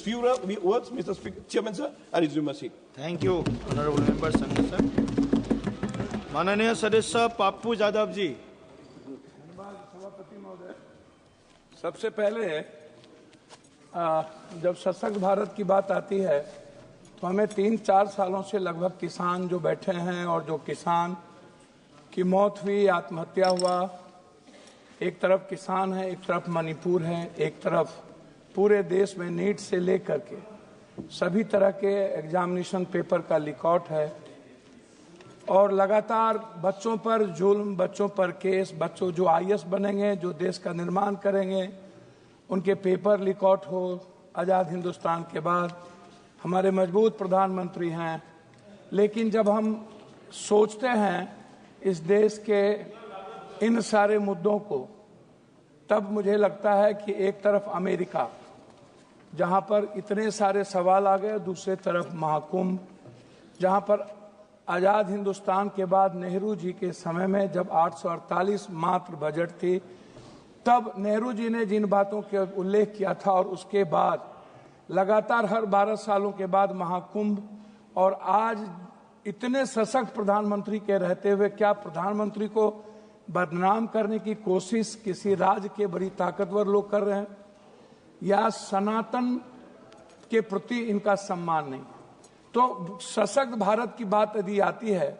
few words, Mr. Speaker, Chairman, sir. I resume my seat. Thank you, honorable member Sanghi sir. माननीय सदस्य पप्पू यादव जी। सभापति महोदय, सबसे पहले जब सशक्त भारत की बात आती है तो हमें 3-4 सालों से लगभग किसान जो बैठे हैं और जो किसान की मौत हुई, आत्महत्या हुआ, एक तरफ किसान है, एक तरफ मणिपुर है, एक तरफ पूरे देश में नीट से लेकर के सभी तरह के एग्जामिनेशन पेपर का लीकआउट है और लगातार बच्चों पर जुल्म, बच्चों पर केस, बच्चों जो आईएएस बनेंगे, जो देश का निर्माण करेंगे, उनके पेपर लीकआउट हो। आज़ाद हिंदुस्तान के बाद हमारे मजबूत प्रधानमंत्री हैं, लेकिन जब हम सोचते हैं इस देश के इन सारे मुद्दों को, तब मुझे लगता है कि एक तरफ अमेरिका, जहां पर इतने सारे सवाल आ गए, दूसरे तरफ महाकुंभ, जहां पर आज़ाद हिंदुस्तान के बाद नेहरू जी के समय में जब 848 मात्र बजट थी, तब नेहरू जी ने जिन बातों के उल्लेख किया था और उसके बाद लगातार हर 12 सालों के बाद महाकुंभ, और आज इतने सशक्त प्रधानमंत्री के रहते हुए क्या प्रधानमंत्री को बदनाम करने की कोशिश किसी राज्य के बड़ी ताकतवर लोग कर रहे हैं, या सनातन के प्रति इनका सम्मान नहीं। तो सशक्त भारत की बात यदि आती है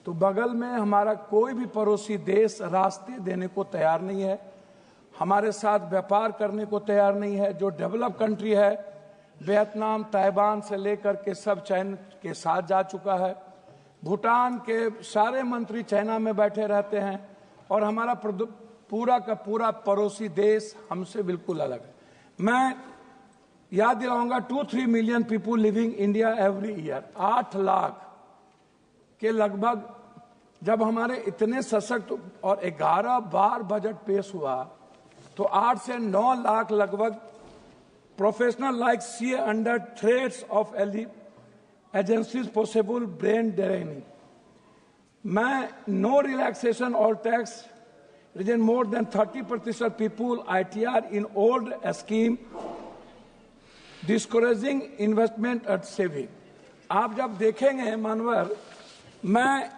तो बगल में हमारा कोई भी पड़ोसी देश रास्ते देने को तैयार नहीं है, हमारे साथ व्यापार करने को तैयार नहीं है। जो डेवलप कंट्री है, वियतनाम, ताइवान से लेकर के सब चाइना के साथ जा चुका है। भूटान के सारे मंत्री चाइना में बैठे रहते हैं और हमारा पूरा का पूरा पड़ोसी देश हमसे बिल्कुल अलग है। मैं याद दिलाऊंगा 2-3 million people living India every year, 8 lakh के लगभग जब हमारे इतने सशक्त और 11 बार बजट पेश हुआ तो 8 से 9 लाख लगभग professional like see under threats of agencies possible brain draining. मैं नो रिलैक्सेशन और tax regime more than 30% people ITR in old scheme discouraging investment and saving. आप जब देखेंगे मानवर, मैं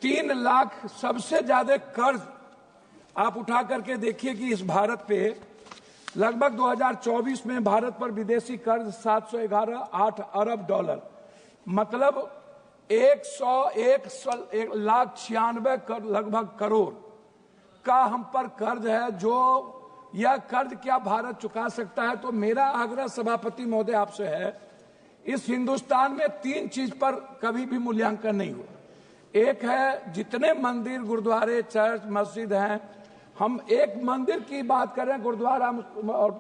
3 लाख सबसे ज्यादा कर्ज आप उठा करके देखिए कि इस भारत पे लगभग 2024 में भारत पर विदेशी कर्ज 711.8 अरब डॉलर, मतलब 1,96 लगभग करोड़ का हम पर कर्ज है। जो यह कर्ज क्या भारत चुका सकता है? तो मेरा आग्रह सभापति महोदय आपसे है, इस हिंदुस्तान में 3 चीज पर कभी भी मूल्यांकन नहीं हुआ। एक है जितने मंदिर, गुरुद्वारे, चर्च, मस्जिद हैं, हम एक मंदिर की बात करें, गुरुद्वारा और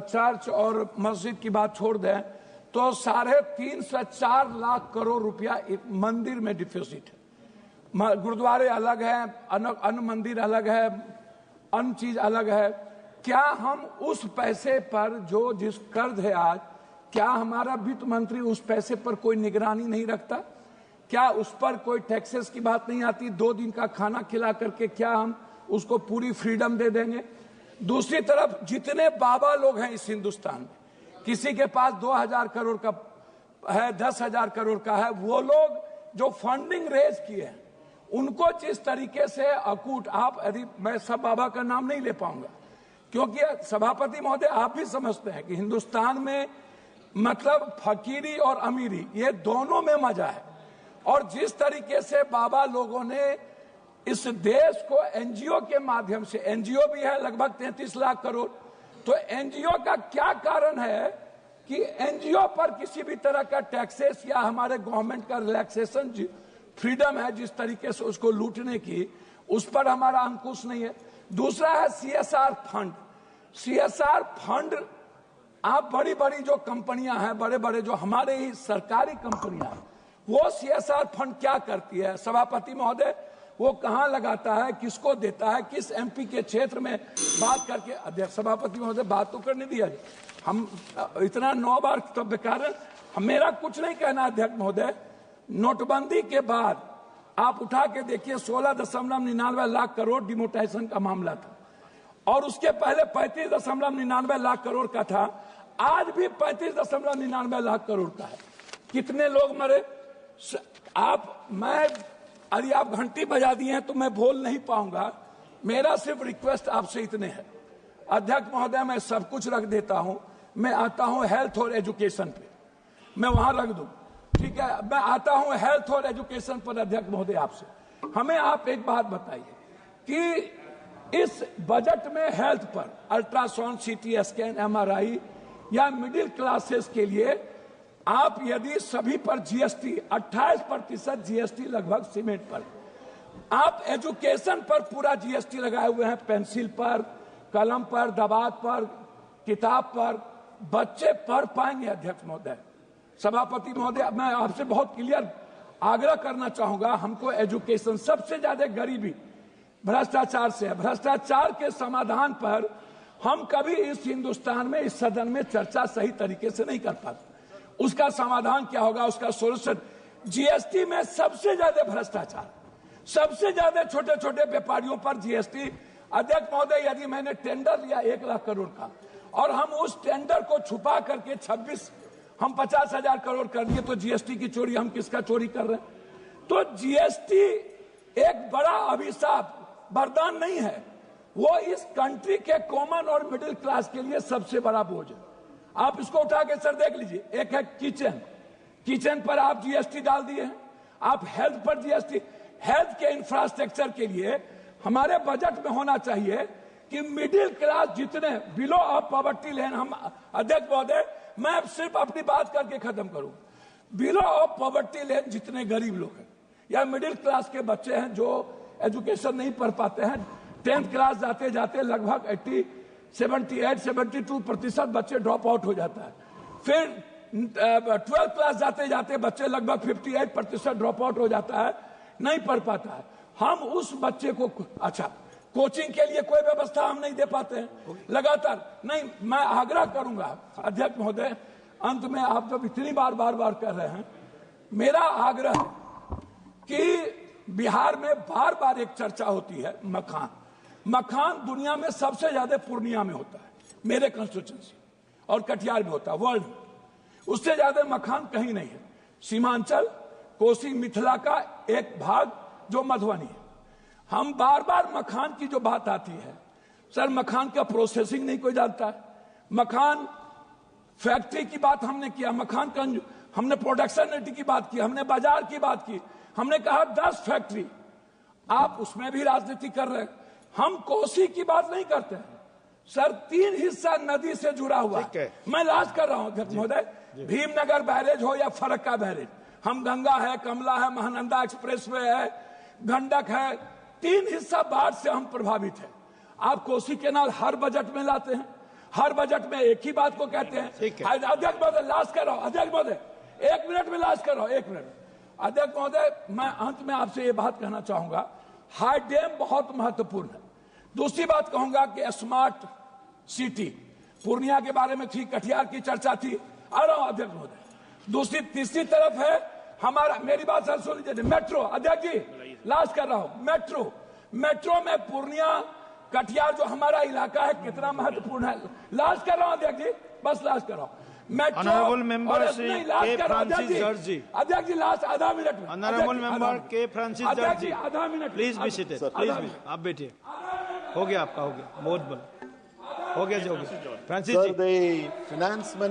चर्च और मस्जिद की बात छोड़ दें तो 3.5 से 4 लाख करोड़ रुपया मंदिर में डिपॉजिट है। गुरुद्वारे अलग है, अन्य मंदिर अलग है, अन्य चीज अलग है। क्या हम उस पैसे पर जो जिस कर्ज है आज, क्या हमारा वित्त मंत्री उस पैसे पर कोई निगरानी नहीं रखता? क्या उस पर कोई टैक्सेस की बात नहीं आती? 2 दिन का खाना खिला करके क्या हम उसको पूरी फ्रीडम दे देंगे? दूसरी तरफ जितने बाबा लोग हैं इस हिंदुस्तान में, किसी के पास 2000 करोड़ का है, 10,000 करोड़ का है, वो लोग जो फंडिंग रेज किए हैं उनको जिस तरीके से अकूट, आप यदि मैं सब बाबा का नाम नहीं ले पाऊंगा क्योंकि सभापति महोदय आप भी समझते हैं कि हिंदुस्तान में मतलब फकीरी और अमीरी ये दोनों में मजा है। और जिस तरीके से बाबा लोगों ने इस देश को एनजीओ के माध्यम से, एनजीओ भी है लगभग 33 लाख करोड़, तो एनजीओ का क्या कारण है कि एनजीओ पर किसी भी तरह का टैक्सेस या हमारे गवर्नमेंट का रिलैक्सेशन फ्रीडम है जिस तरीके से उसको लूटने की, उस पर हमारा अंकुश नहीं है। दूसरा है CSR फंड। CSR फंड, आप बड़ी बड़ी जो कंपनियां हैं, बड़े बड़े जो हमारे ही सरकारी कंपनियां हैं, वो CSR फंड क्या करती है सभापति महोदय? वो कहां लगाता है, किसको देता है, किस MP के क्षेत्र में बात करके? अध्यक्ष सभापति महोदय बात तो करने दिया, हम इतना 9 बार तब कारण मेरा कुछ नहीं कहना। अध्यक्ष महोदय, नोटबंदी के बाद आप उठा के देखिए 16.99 लाख करोड़ डिमोनेटाइजेशन का मामला था और उसके पहले 35.99 लाख करोड़ का था। आज भी 35.99 लाख करोड़ का है। कितने लोग मरे? यदि आप घंटी बजा दिए हैं तो मैं बोल नहीं पाऊंगा। मेरा सिर्फ रिक्वेस्ट आपसे इतने है, अध्यक्ष महोदय, मैं सब कुछ रख देता हूं, मैं आता हूं हेल्थ और एजुकेशन पे, मैं वहां रख दूं, ठीक है? मैं आता हूं हेल्थ और एजुकेशन पर। अध्यक्ष महोदय, आपसे हमें आप एक बात बताइए कि इस बजट में हेल्थ पर अल्ट्रासाउंड, सीटी स्कैन, एमआरआई या मिडिल क्लासेस के लिए आप यदि सभी पर जीएसटी 28% जीएसटी लगभग सीमेंट पर, आप एजुकेशन पर पूरा जीएसटी लगाए हुए हैं, पेंसिल पर, कलम पर, दवात पर, किताब पर, बच्चे पढ़ पाएंगे? अध्यक्ष महोदय, सभापति महोदय, मैं आपसे बहुत क्लियर आग्रह करना चाहूंगा, हमको एजुकेशन, सबसे ज्यादा गरीबी भ्रष्टाचार से है। भ्रष्टाचार के समाधान पर हम कभी इस हिंदुस्तान में, इस सदन में चर्चा सही तरीके से नहीं कर पाते। उसका समाधान क्या होगा, उसका सोल्यूशन? जीएसटी में सबसे ज्यादा भ्रष्टाचार, सबसे ज्यादा छोटे छोटे व्यापारियों पर जीएसटी। अध्यक्ष महोदय, यदि मैंने टेंडर लिया 1 लाख करोड़ का और हम उस टेंडर को छुपा करके 50,000 करोड़ कर दिए, तो जीएसटी की चोरी हम किसका चोरी कर रहे हैं? तो जीएसटी एक बड़ा अभिशाप, वरदान नहीं है, वो इस कंट्री के कॉमन और मिडिल क्लास के लिए सबसे बड़ा बोझ है। आप इसको उठा के सर देख लीजिए, एक है किचन पर आप जीएसटी डाल दिए हैं, आप हेल्थ पर जीएसटी। हेल्थ के इंफ्रास्ट्रक्चर के लिए हमारे बजट में होना चाहिए कि मिडिल क्लास जितने बिलो ऑफ पॉवर्टी लाइन, हम अध्यक्ष महोदय, मैं सिर्फ अपनी बात करके खत्म करूं, बिलो ऑफ पॉवर्टी लाइन जितने गरीब लोग हैं या मिडिल क्लास के बच्चे हैं जो एजुकेशन नहीं पढ़ पाते हैं, 10th क्लास जाते जाते लगभग 78-72% बच्चे ड्रॉप आउट हो जाता है। फिर 12th क्लास जाते जाते बच्चे लगभग 58% ड्रॉप आउट हो जाता है, नहीं पढ़ पाता है। हम उस बच्चे को, अच्छा, कोचिंग के लिए कोई व्यवस्था हम नहीं दे पाते हैं लगातार। नहीं, मैं आग्रह करूंगा अध्यक्ष महोदय, अंत में आप जब इतनी बार कर रहे हैं, मेरा आग्रह है कि बिहार में बार बार एक चर्चा होती है मखान दुनिया में सबसे ज्यादा पूर्णिया में होता है, मेरे कंस्टिट्यूएंसी, और कटिहार में होता है वर्ल्ड में, उससे ज्यादा मखान कहीं नहीं है। सीमांचल, कोसी, मिथिला का एक भाग जो मधुबनी है। हम बार मखान की जो बात आती है, सर मखान का प्रोसेसिंग नहीं कोई जानता है। मखान फैक्ट्री की बात हमने किया, मखान का हमने प्रोडक्शन की बात की, हमने बाजार की बात की, हमने कहा 10 फैक्ट्री, आप उसमें भी राजनीति कर रहे हैं। हम कोसी की बात नहीं करते हैं सर, 3 हिस्सा नदी से जुड़ा हुआ है। मैं लास्ट कर रहा हूं अध्यक्ष महोदय, भीमनगर बैरेज हो या फरक्का बैरेज, हम गंगा है, कमला है, महानंदा एक्सप्रेसवे है, गंडक है, 3 हिस्सा बाढ़ से हम प्रभावित हैं। आप कोसी केनाल हर बजट में लाते हैं, हर बजट में एक ही बात को कहते हैं। अध्यक्ष महोदय लास्ट कर रहा हूं, अध्यक्ष महोदय 1 मिनट में लास्ट कर रहा हूं, 1 मिनट। अध्यक्ष महोदय, मैं अंत में आपसे ये बात कहना चाहूंगा, हाई डैम बहुत महत्वपूर्ण है। दूसरी बात कहूंगा कि स्मार्ट सिटी, पूर्णिया के बारे में थी, कटिहार की चर्चा थी, आ रहा हूं अध्यक्ष महोदय। तीसरी तरफ है हमारा, मेरी बात सर सुन लीजिए, मेट्रो। अध्यक्ष जी लास्ट कर रहा हूं, मेट्रो में पूर्णिया, कटिहार जो हमारा इलाका है कितना महत्वपूर्ण है। लास्ट कर रहा हूं अध्यक्ष जी, बस लास्ट कर रहा हूं। Honorable member K. Francis George जी, अध्यक्ष जी लास्ट आधा मिनट में। Honorable member K. Francis George जी, आधा minute, please be seated, please आप बैठिए। हो गया आपका, हो गया, बहुत बड़ा हो गया, Francis ji. Sir, the finance